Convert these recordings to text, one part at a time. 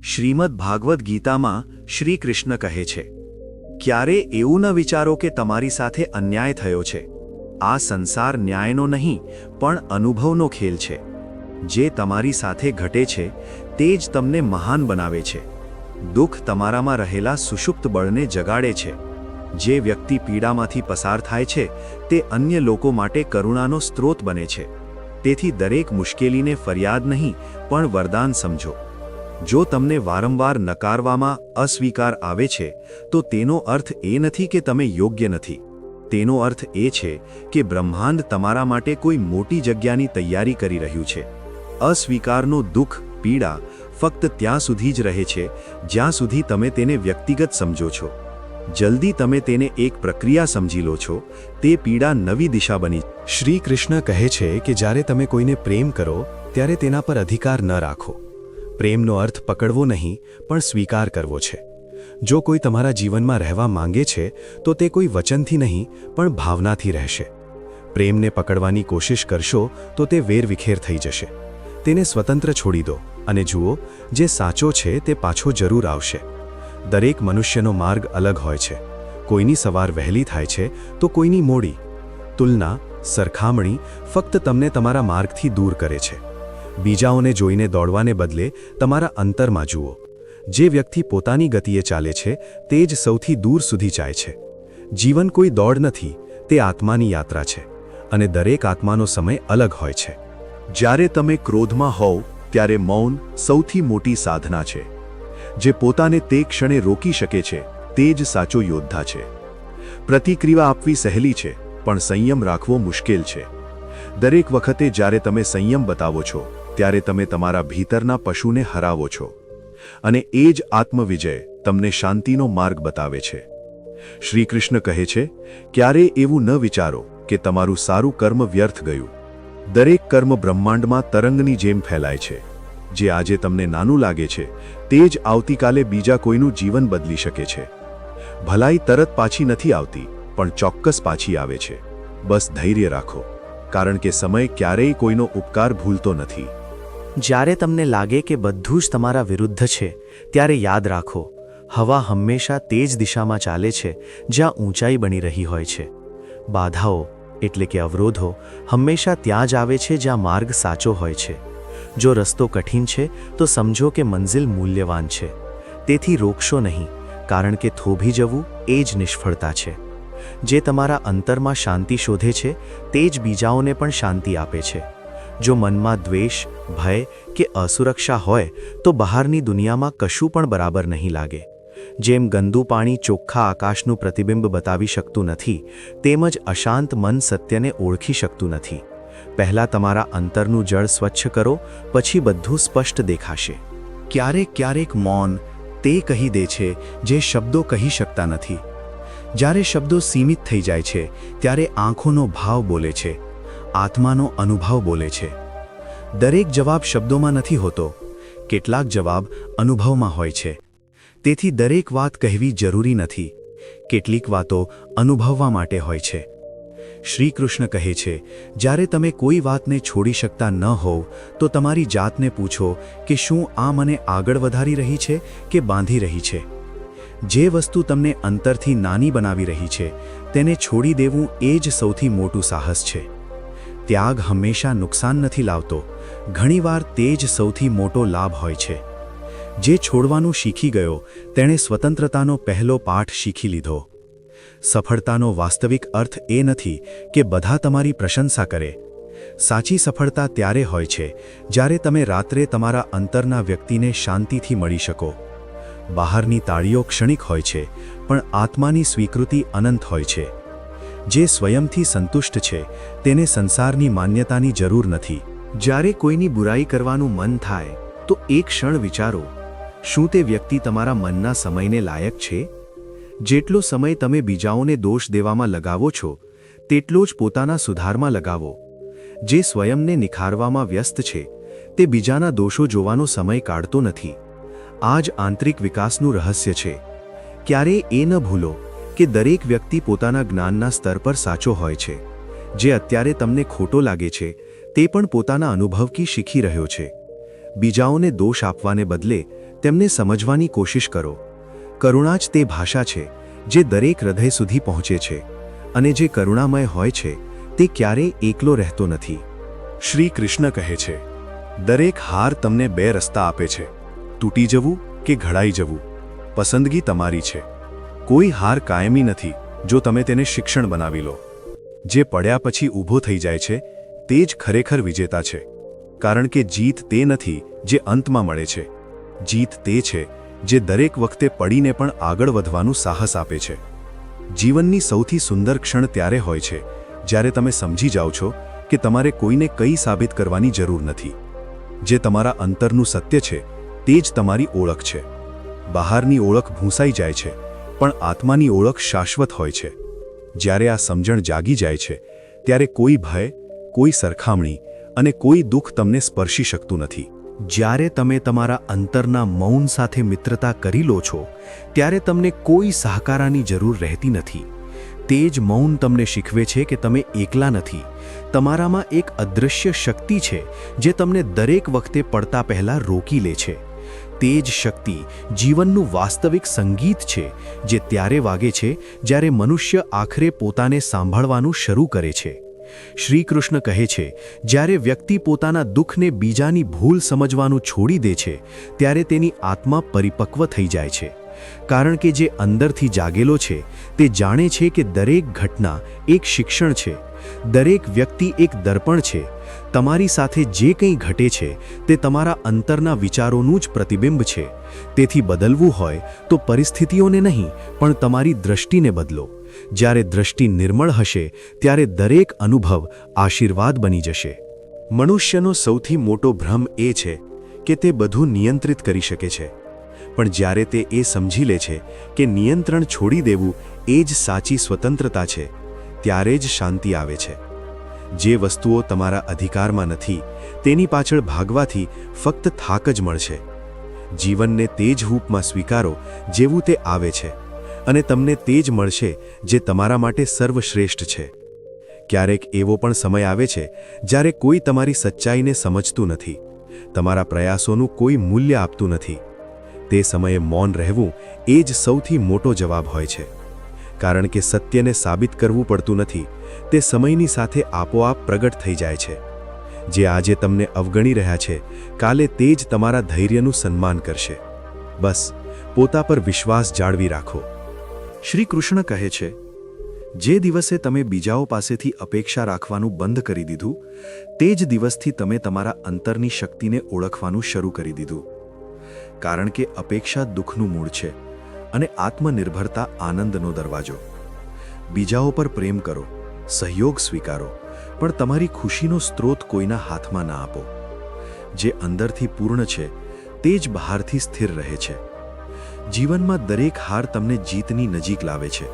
શ્રીમદ ભાગવદ્ ગીતામાં શ્રી કૃષ્ણ કહે છે, ક્યારે એવું ન વિચારો કે તમારી સાથે અન્યાય થયો છે. આ સંસાર ન્યાયનો નહીં પણ અનુભવનો ખેલ છે. જે તમારી સાથે ઘટે છે તે જ તમને મહાન બનાવે છે. દુઃખ તમારામાં રહેલા સુષુપ્ત બળને જગાડે છે. જે વ્યક્તિ પીડામાંથી પસાર થાય છે તે અન્ય લોકો માટે કરુણાનો સ્ત્રોત બને છે. તેથી દરેક મુશ્કેલીને ફરિયાદ નહીં પણ વરદાન સમજો. જો તમને વારંવાર નકારવામાં અસ્વીકાર આવે છે તો તેનો અર્થ એ નથી કે તમે યોગ્ય નથી. તેનો અર્થ એ છે કે બ્રહ્માંડ તમારા માટે કોઈ મોટી જગ્યાની તૈયારી કરી રહ્યું છે. અસ્વીકારનો દુઃખ, પીડા ફક્ત ત્યાં સુધી જ રહે છે જ્યાં સુધી તમે તેને વ્યક્તિગત સમજો છો. જલ્દી તમે તેને એક પ્રક્રિયા સમજી લો છો, તે પીડા નવી દિશા બની. શ્રી કૃષ્ણ કહે છે કે જ્યારે તમે કોઈને પ્રેમ કરો ત્યારે તેના પર અધિકાર ન રાખો. પ્રેમનો અર્થ પકડવો નહીં પણ સ્વીકાર કરવો છે. જો કોઈ તમારા જીવનમાં રહેવા માંગે છે તો તે કોઈ વચનથી નહીં પણ ભાવનાથી રહેશે. પ્રેમને પકડવાની કોશિશ કરશો તો તે વેરવિખેર થઈ જશે. તેને સ્વતંત્ર છોડી દો અને જુઓ, જે સાચો છે તે પાછો જરૂર આવશે. દરેક મનુષ્યનો માર્ગ અલગ હોય છે. કોઈની સવાર વહેલી થાય છે તો કોઈની મોડી. તુલના, સરખામણી ફક્ત તમને તમારા માર્ગથી દૂર કરે છે. બીજાઓને જોઈને દોડવાને બદલે તમારા અંતરમાં જુઓ. જે વ્યક્તિ પોતાની ગતિએ ચાલે છે તે જ સૌથી દૂર સુધી જાય છે. જીવન કોઈ દોડ નથી, તે આત્માની યાત્રા છે અને દરેક આત્માનો સમય અલગ હોય છે. જ્યારે તમે ક્રોધમાં હોવ ત્યારે મૌન સૌથી મોટી સાધના છે. જે પોતાને તે ક્ષણે રોકી શકે છે તે જ સાચો યોદ્ધા છે. પ્રતિક્રિયા આપવી સહેલી છે પણ સંયમ રાખવો મુશ્કેલ છે. દરેક વખતે જ્યારે તમે સંયમ બતાવો છો ત્યારે તમે તમારા ભીતરના પશુને હરાવો છો અને એ જ આત્મવિજય તમને શાંતિનો માર્ગ બતાવે છે. શ્રી કૃષ્ણ કહે છે, ક્યારે એવું ન વિચારો કે તમારું સારું કર્મ વ્યર્થ ગયું. દરેક કર્મ બ્રહ્માંડમાં તરંગની જેમ ફેલાય છે. જે આજે તમને નાનું લાગે છે તે જ આવતીકાલે બીજા કોઈનું જીવન બદલી શકે છે. ભલાઈ તરત પાછી નથી આવતી પણ ચોક્કસ પાછી આવે છે. બસ ધૈર્ય રાખો, કારણ કે સમય ક્યારેય કોઈનો ઉપકાર ભૂલતો નથી. જ્યારે તમને લાગે કે બધું જ તમારા વિરુદ્ધ છે ત્યારે યાદ રાખો, હવા હંમેશા તે જ દિશામાં ચાલે છે જ્યાં ઊંચાઈ બની રહી હોય છે. બાધાઓ એટલે કે અવરોધો હંમેશા ત્યાં જ આવે છે જ્યાં માર્ગ સાચો હોય છે. જો રસ્તો કઠિન છે તો સમજો કે મંઝિલ મૂલ્યવાન છે. તેથી રોકશો નહીં, કારણ કે થોભી જવું એ જ નિષ્ફળતા છે. જે તમારા અંતરમાં શાંતિ શોધે છે તે જ બીજાઓને પણ શાંતિ આપે છે. જો મનમાં દ્વેષ, ભય કે અસુરક્ષા હોય તો બહારની દુનિયામાં કશું પણ બરાબર નહીં લાગે. જેમ ગંદુ પાણી ચોખ્ખા આકાશનું પ્રતિબિંબ બતાવી શકતું નથી, તેમ જ અશાંત મન સત્યને ઓળખી શકતું નથી. પહેલાં તમારા અંતરનું જળ સ્વચ્છ કરો, પછી બધું સ્પષ્ટ દેખાશે. ક્યારેક ક્યારેક મૌન તે કહી દે છે જે શબ્દો કહી શકતા નથી. જ્યારે શબ્દો સીમિત થઈ જાય છે ત્યારે આંખોનો ભાવ બોલે છે, આત્માનો અનુભવ બોલે છે. દરેક જવાબ શબ્દોમાં નથી હોતો, કેટલાક જવાબ અનુભવમાં હોય છે. તેથી દરેક વાત કહેવી જરૂરી નથી, કેટલીક વાતો અનુભવવા માટે હોય છે. શ્રી કૃષ્ણ કહે છે, જ્યારે તમે કોઈ વાતને છોડી શકતા ન હોવ તો તમારી જાતને પૂછો કે શું આ મને આગળ વધારી રહી છે કે બાંધી રહી છે. જે વસ્તુ તમને અંતરથી નાની બનાવી રહી છે તેને છોડી દેવું એ જ સૌથી મોટું સાહસ છે. ત્યાગ હંમેશા નુકસાન નથી લાવતો, ઘણીવાર તે જ સૌથી મોટો લાભ હોય છે. જે છોડવાનું શીખી ગયો તેણે સ્વતંત્રતાનો પહેલો પાઠ શીખી લીધો. સફળતાનો વાસ્તવિક અર્થ એ નથી કે બધા તમારી પ્રશંસા કરે. સાચી સફળતા ત્યારે હોય છે જ્યારે તમે રાત્રે તમારા અંતરના વ્યક્તિને શાંતિથી મળી શકો. બહારની તાળીઓ ક્ષણિક હોય છે પણ આત્માની સ્વીકૃતિ અનંત હોય છે. જે સ્વયંથી સંતુષ્ટ છે તેને સંસારની માન્યતાની જરૂર નથી. જ્યારે કોઈની બુરાઈ કરવાનું મન થાય તો એક ક્ષણ વિચારો, શું તે વ્યક્તિ તમારા મનના સમયને લાયક છે? જેટલો સમય તમે બીજાઓને દોષ દેવામાં લગાવો છો તેટલો જ પોતાના સુધારમાં લગાવો. જે સ્વયંને નિખારવામાં વ્યસ્ત છે તે બીજાના દોષો જોવાનો સમય કાઢતો નથી. આ જ આંતરિક વિકાસનું રહસ્ય છે. ક્યારેય એ ન ભૂલો કે દરેક વ્યક્તિ પોતાના જ્ઞાનના સ્તર પર સાચો હોય છે. જે અત્યારે તમને ખોટો લાગે છે તે પણ પોતાના અનુભવથી શીખી રહ્યો છે. બીજાઓને દોષ આપવાને બદલે તેમને સમજવાની કોશિશ કરો. કરુણા જ તે ભાષા છે જે દરેક હૃદય સુધી પહોંચે છે, અને જે કરુણામય હોય છે તે ક્યારેય એકલો રહેતો નથી. શ્રી કૃષ્ણ કહે છે, દરેક હાર તમને બે રસ્તા આપે છે, તૂટી જવું કે ઘડાઈ જવું. પસંદગી તમારી છે. કોઈ હાર કાયમી નથી જો તમે તેને શિક્ષણ બનાવી લો. જે પડ્યા પછી ઊભો થઈ જાય છે તે જ ખરેખર વિજેતા છે. કારણ કે જીત તે નથી જે અંતમાં મળે છે. જીત તે છે જે દરેક વખતે પડીને પણ આગળ વધવાનું સાહસ આપે છે. જીવનની સૌથી સુંદર ક્ષણ ત્યારે હોય છે જ્યારે તમે સમજી જાઓ છો કે તમારે કોઈને કંઈ સાબિત કરવાની જરૂર નથી. જે તમારા અંતરનું સત્ય છે તે જ તમારી ઓળખ છે. બહારની ઓળખ ભૂંસાઈ જાય છે, પણ આત્માની ઓળખ શાશ્વત હોય છે. જ્યારે આ સમજણ જાગી જાય છે ત્યારે કોઈ ભય, કોઈ સરખામણી અને કોઈ દુઃખ તમને સ્પર્શી શકતું નથી. જ્યારે તમે તમારા અંતરના મૌન સાથે મિત્રતા કરી લો છો ત્યારે તમને કોઈ સહકારાની જરૂર રહેતી નથી. તે જ મૌન તમને શીખવે છે કે તમે એકલા નથી. તમારામાં એક અદૃશ્ય શક્તિ છે જે તમને દરેક વખતે પડતા પહેલા રોકી લે છે. તે જ શક્તિ જીવનનું વાસ્તવિક સંગીત છે જે ત્યારે વાગે છે જ્યારે મનુષ્ય આખરે પોતાને સાંભળવાનું શરૂ કરે છે. શ્રી કૃષ્ણ કહે છે, જ્યારે વ્યક્તિ પોતાના દુઃખને બીજાની ભૂલ સમજવાનું છોડી દે છે ત્યારે તેની આત્મા પરિપક્વ થઈ જાય છે. કારણ કે જે અંદરથી જાગેલો છે તે જાણે છે કે દરેક ઘટના એક શિક્ષણ છે, દરેક વ્યક્તિ એક દર્પણ છે. તમારી સાથે જે કંઈ ઘટે છે તે તમારા અંતરના વિચારોનું જ પ્રતિબિંબ છે. તેથી બદલવું હોય તો પરિસ્થિતિઓને નહીં પણ તમારી દૃષ્ટિને બદલો. જ્યારે દૃષ્ટિ નિર્મળ હશે ત્યારે દરેક અનુભવ આશીર્વાદ બની જશે. મનુષ્યનો સૌથી મોટો ભ્રમ એ છે કે તે બધું નિયંત્રિત કરી શકે છે. પણ જ્યારે તે એ સમજી લે છે કે નિયંત્રણ છોડી દેવું એ જ સાચી સ્વતંત્રતા છે, ત્યારે જ શાંતિ આવે છે. જે વસ્તુઓ તમારા અધિકારમાં નથી તેની પાછળ ભાગવાથી ફક્ત થાક જ મળશે. જીવનને તે જ રૂપમાં સ્વીકારો જેવું તે આવે છે, અને તમને તે જ મળશે જે તમારા માટે સર્વશ્રેષ્ઠ છે. ક્યારેક એવો પણ સમય આવે છે જ્યારે કોઈ તમારી સચ્ચાઈને સમજતું નથી, તમારા પ્રયાસોનું કોઈ મૂલ્ય આપતું નથી. તે સમયે મૌન રહેવું એ જ સૌથી મોટો જવાબ હોય છે. કારણ કે સત્યને સાબિત કરવું પડતું નથી, તે સમયની સાથે આપોઆપ પ્રગટ થઈ જાય છે. જે આજે તમને અવગણી રહ્યા છે કાલે તે જ તમારા ધૈર્યનું સન્માન કરશે. બસ પોતા પર વિશ્વાસ જાળવી રાખો. શ્રી કૃષ્ણ કહે છે, જે દિવસે તમે બીજાઓ પાસેથી અપેક્ષા રાખવાનું બંધ કરી દીધું તે જ દિવસથી તમે તમારા અંતરની શક્તિને ઓળખવાનું શરૂ કરી દીધું. કારણ કે અપેક્ષા દુઃખનું મૂળ છે અને આત્મનિર્ભરતા આનંદનો દરવાજો. બીજાઓ પર પ્રેમ કરો, સહયોગ સ્વીકારો, પણ તમારી ખુશીનો સ્ત્રોત કોઈના હાથમાં ના આપો. જે અંદરથી પૂર્ણ છે તે જ બહારથી સ્થિર રહે છે. જીવનમાં દરેક હાર તમને જીતની નજીક લાવે છે.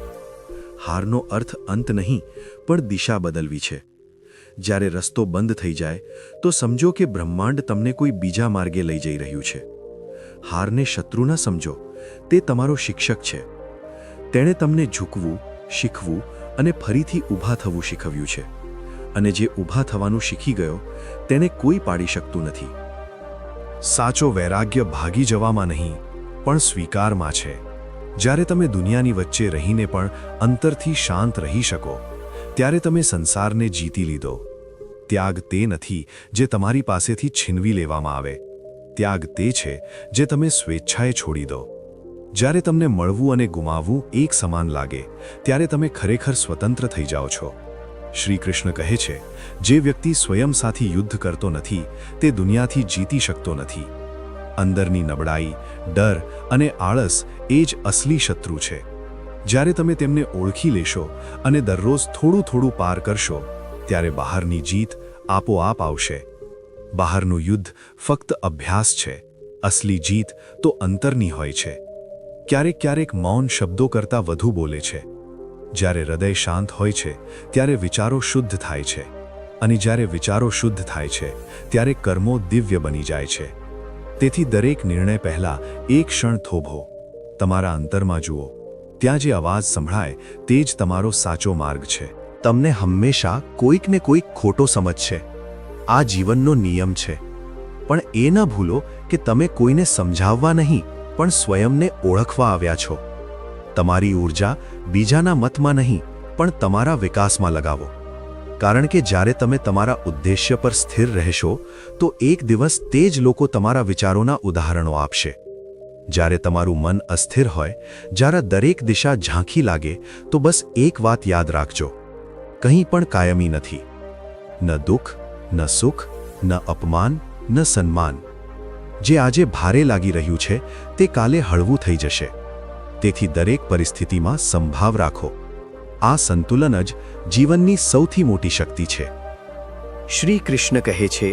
હારનો અર્થ અંત નહીં પણ દિશા બદલવી છે. જ્યારે રસ્તો બંધ થઈ જાય તો સમજો કે બ્રહ્માંડ તમને કોઈ બીજા માર્ગે લઈ જઈ રહ્યું છે. હારને શત્રુ ન સમજો, તે તમારો શિક્ષક છે. તેણે તમને ઝૂકવું, શીખવું અને ફરીથી ઊભા થવું શીખવ્યું છે. અને જે ઊભા થવાનું શીખી ગયો તેને કોઈ પાડી શકતું નથી. સાચો વૈરાગ્ય ભાગી જવામાં નહીં પણ સ્વીકારમાં છે. જ્યારે તમે દુનિયાની વચ્ચે રહીને પણ અંતરથી શાંત રહી શકો ત્યારે તમે સંસારને જીતી લીધો. ત્યાગ તે નથી જે તમારી પાસેથી છીનવી લેવામાં આવે. ત્યાગ તે છે જે તમે સ્વેચ્છાએ છોડી દો. જ્યારે તમને મળવું અને ગુમાવવું એક સમાન લાગે ત્યારે તમે ખરેખર સ્વતંત્ર થઈ જાઓ છો. શ્રી કૃષ્ણ કહે છે, જે વ્યક્તિ સ્વયં સાથે યુદ્ધ કરતો નથી તે દુનિયાથી જીતી શકતો નથી. અંદરની નબળાઈ, ડર અને આળસ એ જ અસલી શત્રુ છે. જ્યારે તમે તેમને ઓળખી લેશો અને દરરોજ થોડું થોડું પાર કરશો ત્યારે બહારની જીત આપોઆપ આવશે. બહારનું યુદ્ધ ફક્ત અભ્યાસ છે, અસલી જીત તો અંતરની હોય છે. ક્યારેક ક્યારેક મૌન શબ્દો કરતાં વધુ બોલે છે. જ્યારે હૃદય શાંત હોય છે ત્યારે વિચારો શુદ્ધ થાય છે, અને જ્યારે વિચારો શુદ્ધ થાય છે ત્યારે કર્મો દિવ્ય બની જાય છે. તેથી દરેક નિર્ણય પહેલાં એક ક્ષણ થોભો, તમારા અંતરમાં જુઓ. ત્યાં જે અવાજ સંભળાય તે જ તમારો સાચો માર્ગ છે. તમને હંમેશા કોઈકને કોઈક ખોટો સમજશે. આ જીવનનો નિયમ છે. પણ એ ન ભૂલો કે તમે કોઈને સમજાવવા નહીં પણ સ્વયંને ઓળખવા આવ્યા છો. તમારી ઊર્જા બીજાના મતમાં નહીં પણ તમારા વિકાસમાં લગાવો. કારણ કે જ્યારે તમે તમારા ઉદ્દેશ્ય પર સ્થિર રહેશો તો એક દિવસ તે જ લોકો તમારા વિચારોના ઉદાહરણો આપશે. જ્યારે તમારું મન અસ્થિર હોય, જ્યારે દરેક દિશા ઝાંખી લાગે, તો બસ એક વાત યાદ રાખજો: કંઈ પણ કાયમી નથી. ન દુઃખ, ન સુખ, ન અપમાન, ન સન્માન. જે આજે ભારે લાગી રહ્યું છે તે કાલે હળવું થઈ જશે. તેથી દરેક પરિસ્થિતિમાં સંભાવ રાખો. આ સંતુલન જ જીવનની સૌથી મોટી શક્તિ છે. શ્રી કૃષ્ણ કહે છે,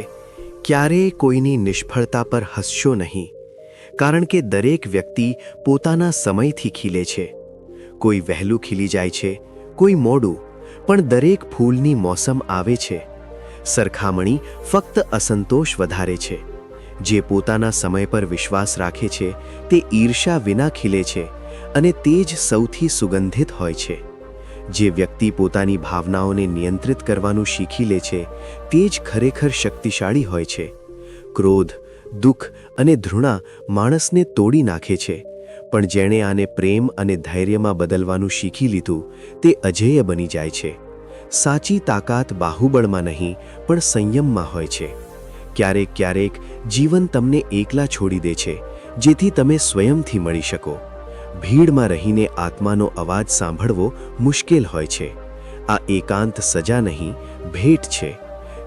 ક્યારેય કોઈની નિષ્ફળતા પર હસશો નહીં, કારણ કે દરેક વ્યક્તિ પોતાના સમયથી ખીલે છે. કોઈ વહેલું ખીલી જાય છે, કોઈ મોડું, પણ દરેક ફૂલની મોસમ આવે છે. સરખામણી ફક્ત અસંતોષ વધારે છે. જે પોતાના સમય પર વિશ્વાસ રાખે છે તે ઈર્ષા વિના ખીલે છે અને તે જ સૌથી સુગંધિત હોય છે. જે વ્યક્તિ પોતાની ભાવનાઓને નિયંત્રિત કરવાનું શીખી લે છે તે જ ખરેખર શક્તિશાળી હોય છે. ક્રોધ, દુઃખ અને ધૃણા માણસને તોડી નાખે છે, પણ જેણે આને પ્રેમ અને ધૈર્યમાં બદલવાનું શીખી લીધું તે અજેય બની જાય છે. સાચી તાકાત બાહુબળમાં નહીં પણ સંયમમાં હોય છે. ક્યારેક ક્યારેક જીવન તમને એકલા છોડી દે છે જેથી તમે સ્વયંથી મળી શકો. ભીડમાં રહીને આત્માનો અવાજ સાંભળવો મુશ્કેલ હોય છે. આ એકાંત સજા નહીં, ભેટ છે.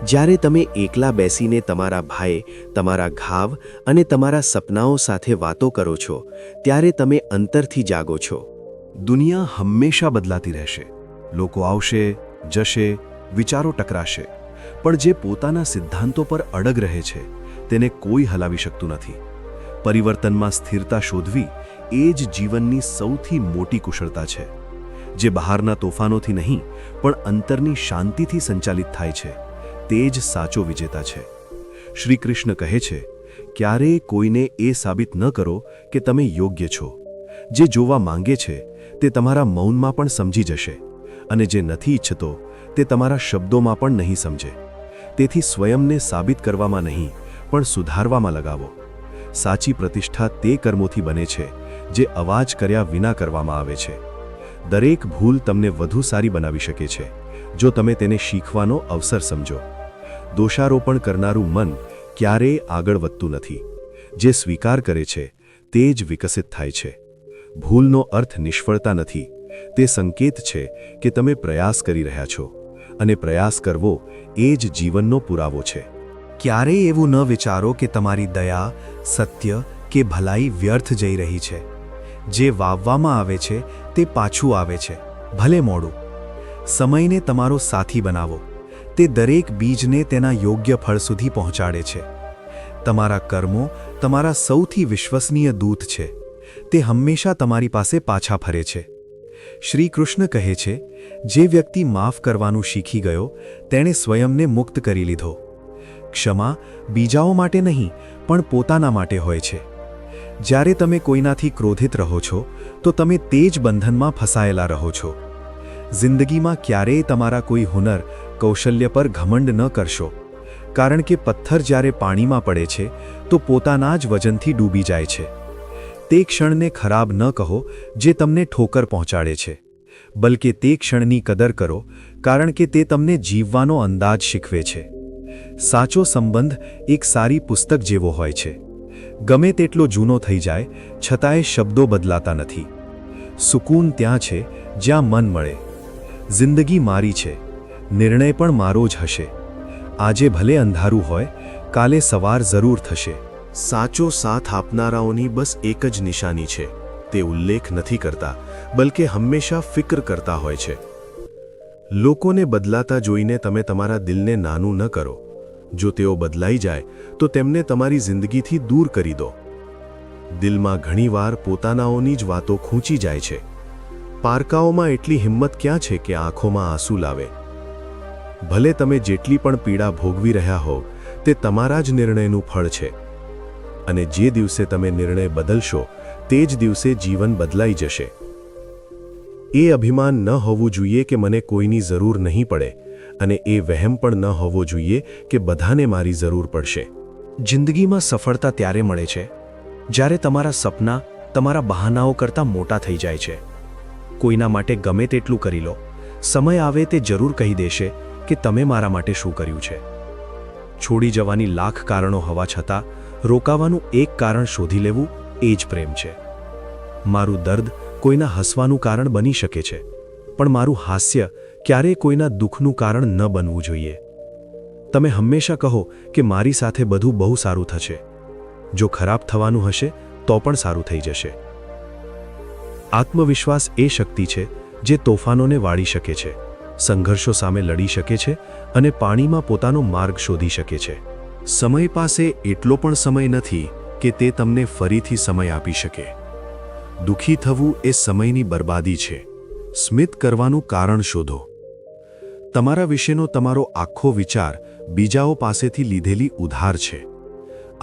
જ્યારે તમે એકલા બેસીને તમારા ભય, તમારા ઘાવ અને તમારા સપનાઓ સાથે વાતો કરો છો ત્યારે તમે અંતરથી જાગો છો. દુનિયા હંમેશા બદલાતી રહેશે. લોકો આવશે, જશે, વિચારો ટકરાશે, પણ જે પોતાના સિદ્ધાંતો પર અડગ રહે છે તેને કોઈ હલાવી શકતું નથી. પરિવર્તનમાં સ્થિરતા શોધવી એ જ જીવનની સૌથી મોટી કુશળતા છે. જે બહારના તોફાનોથી નહીં પણ અંતરની શાંતિથી સંચાલિત થાય છે તે જ સાચો વિજેતા છે. શ્રી કૃષ્ણ કહે છે, ક્યારેય કોઈને એ સાબિત ન કરો કે તમે યોગ્ય છો. જે જોવા માંગે છે તે તમારા મૌનમાં પણ સમજી જશે, અને જે નથી ઈચ્છતો તે તમારા શબ્દોમાં પણ નહીં સમજે. તેથી સ્વયંને સાબિત કરવામાં નહીં પણ સુધારવામાં લગાવો. સાચી પ્રતિષ્ઠા તે કર્મોથી બને છે જે અવાજ કર્યા વિના કરવામાં આવે છે. દરેક ભૂલ તમને વધુ સારી બનાવી શકે છે જો તમે તેને શીખવાનો અવસર સમજો. દોષારોપણ કરનારું મન ક્યારેય આગળ વધતું નથી. જે સ્વીકાર કરે છે તે જ વિકસિત થાય છે. ભૂલનો અર્થ નિષ્ફળતા નથી, તે સંકેત છે કે તમે પ્રયાસ કરી રહ્યા છો, અને પ્રયાસ કરવો એ જ જીવનનો પુરાવો છે. ક્યારેય એવું ન વિચારો કે તમારી દયા, સત્ય કે ભલાઈ વ્યર્થ જઈ રહી છે. જે વાવવામાં આવે છે તે પાછું આવે છે, ભલે મોડું. સમયને તમારો સાથી બનાવો. તે દરેક બીજને તેના યોગ્ય ફળ સુધી પહોંચાડે છે. તમારા કર્મો તમારા સૌથી વિશ્વસનીય દૂત છે. તે હંમેશા તમારી પાસે પાછા ફરે છે. શ્રી કૃષ્ણ કહે છે, જે વ્યક્તિ માફ કરવાનું શીખી ગયો તેણે સ્વયંને મુક્ત કરી લીધો. ક્ષમા બીજાઓ માટે નહીં પણ પોતાના માટે હોય છે. જ્યારે તમે કોઈનાથી ક્રોધિત રહો છો તો તમે તે જ બંધનમાં ફસાયેલા રહો છો. જિંદગીમાં ક્યારેય તમારા કોઈ હુનર, કૌશલ્ય પર ઘમંડ ન કરશો, કારણ કે પથ્થર જ્યારે પાણીમાં પડે છે તો પોતાના જ વજનથી ડૂબી જાય છે. તે ક્ષણને ખરાબ ન કહો જે તમને ઠોકર પહોંચાડે છે, બલકે તે ક્ષણની કદર કરો કારણ કે તે તમને જીવવાનો અંદાજ શીખવે છે. સાચો સંબંધ એક સારી પુસ્તક જેવો હોય છે. ગમે તેટલો જૂનો થઈ જાય છતાંય શબ્દો બદલાતા નથી. સુકૂન ત્યાં છે જ્યાં મન મળે. જિંદગી મારી છે, નિર્ણય પણ મારો જ હશે. આજે ભલે અંધારું હોય, કાલે સવાર જરૂર થશે. સાચો સાથ આપનારાઓની બસ એક જ નિશાની છે, તે ઉલ્લેખ નથી કરતા, બલકે હંમેશા ફિક્ર કરતા હોય છે. લોકોને બદલાતા જોઈને તમે તમારા દિલને નાનું ન કરો. જો તેઓ બદલાઈ જાય તો તેમને તમારી જિંદગીથી દૂર કરી દો. દિલમાં ઘણીવાર પોતાનાઓની જ વાતો ખૂંચી જાય છે. પારકાઓમાં એટલી હિંમત ક્યાં છે કે આંખોમાં આંસુ લાવે? ભલે તમે જેટલી પણ પીડા ભોગવી રહ્યા હો, તે તમારા જ નિર્ણયનું ફળ છે. અને જે દિવસે તમે નિર્ણય બદલશો તે જ દિવસે જીવન બદલાઈ જશે. એ અભિમાન ન હોવું જોઈએ કે મને કોઈની જરૂર નહીં પડે, અને એ વહેમ પણ ન હોવો જોઈએ કે બધાને મારી જરૂર પડશે. જિંદગીમાં સફળતા ત્યારે મળે છે જ્યારે તમારા સપના તમારા બહાનાઓ કરતાં મોટા થઈ જાય છે. કોઈના માટે ગમે તેટલું કરી લો, સમય આવે તે જરૂર કહી દેશે કે તમે મારા માટે શું કર્યું છે. છોડી જવાની લાખ કારણો હોવા છતાં રોકાવાનું એક કારણ શોધી લેવું એ જ પ્રેમ છે. મારું દર્દ કોઈના હસવાનું કારણ બની શકે છે, પણ મારું હાસ્ય ક્યારેય કોઈના દુઃખનું કારણ ન બનવું જોઈએ. તમે હંમેશા કહો કે મારી સાથે બધું બહુ સારું થશે. જો ખરાબ થવાનું હશે તો પણ સારું થઈ જશે. આત્મવિશ્વાસ એ શક્તિ છે જે તોફાનોને વાળી શકે છે, સંઘર્ષો સામે લડી શકે છે અને પાણીમાં પોતાનો માર્ગ શોધી શકે છે. સમય પાસે એટલો પણ સમય નથી કે તે તમને ફરીથી સમય આપી શકે. દુઃખી થવું એ સમયની બરબાદી છે. સ્મિત કરવાનું કારણ શોધો. તમારા વિશેનો તમારો આખો વિચાર બીજાઓ પાસેથી લીધેલી ઉધાર છે.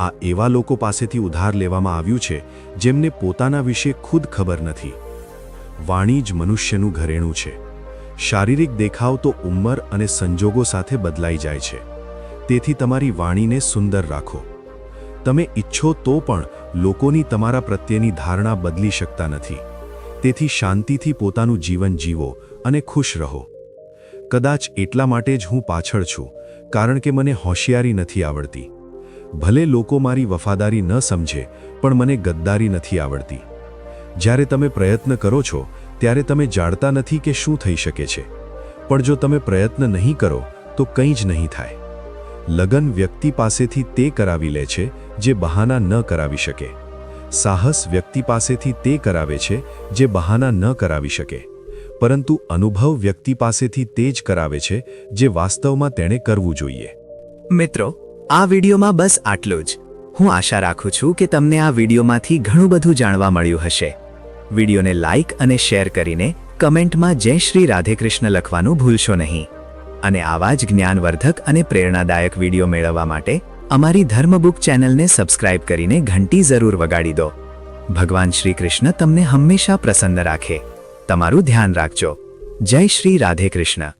આ એવા લોકો પાસેથી ઉધાર લેવામાં આવ્યું છે જેમને પોતાના વિશે ખુદ ખબર નથી. વાણી જ મનુષ્યનું ઘરેણું છે. શારીરિક દેખાવ તો ઉંમર અને સંજોગો સાથે બદલાઈ જાય છે. તેથી તમારી વાણીને સુંદર રાખો. તમે ઈચ્છો તો પણ લોકોની તમારા પ્રત્યેની ધારણા બદલી શકતા નથી. તેથી શાંતિથી પોતાનું જીવન જીવો અને ખુશ રહો. કદાચ એટલા માટે જ હું પાછળ છું, કારણ કે મને હોશિયારી નથી આવડતી. ભલે લોકો મારી વફાદારી ન સમજે, પણ મને ગદ્દારી નથી આવડતી. જ્યારે તમે પ્રયત્ન કરો છો ત્યારે તમે જાણતા નથી કે શું થઈ શકે છે, પણ જો તમે પ્રયત્ન નહીં કરો તો કંઈ જ નહીં થાય. લગન વ્યક્તિ પાસેથી તે કરાવી લે છે જે બહાના ન કરાવી શકે. સાહસ વ્યક્તિ પાસેથી તે કરાવે છે જે બહાના ન કરાવી શકે, પરંતુ અનુભવ વ્યક્તિ પાસેથી તે જ કરાવે છે જે વાસ્તવમાં તેણે કરવું જોઈએ. મિત્રો, આ વિડીયોમાં બસ આટલું જ. હું આશા રાખું છું કે તમને આ વિડીયોમાંથી ઘણું બધું જાણવા મળ્યું હશે. વિડીયોને લાઇક અને શેર કરીને કમેન્ટમાં જય શ્રી રાધેકૃષ્ણ લખવાનું ભૂલશો નહીં. અને આવા જ જ્ઞાનવર્ધક અને પ્રેરણાદાયક વિડીયો મેળવવા માટે અમારી ધર્મબુક ચેનલને સબસ્ક્રાઇબ કરીને ઘંટી જરૂર વગાડી દો. ભગવાન શ્રી કૃષ્ણ તમને હંમેશા પ્રસન્ન રાખે. તમારું ધ્યાન રાખજો. જય શ્રી રાધેકૃષ્ણ.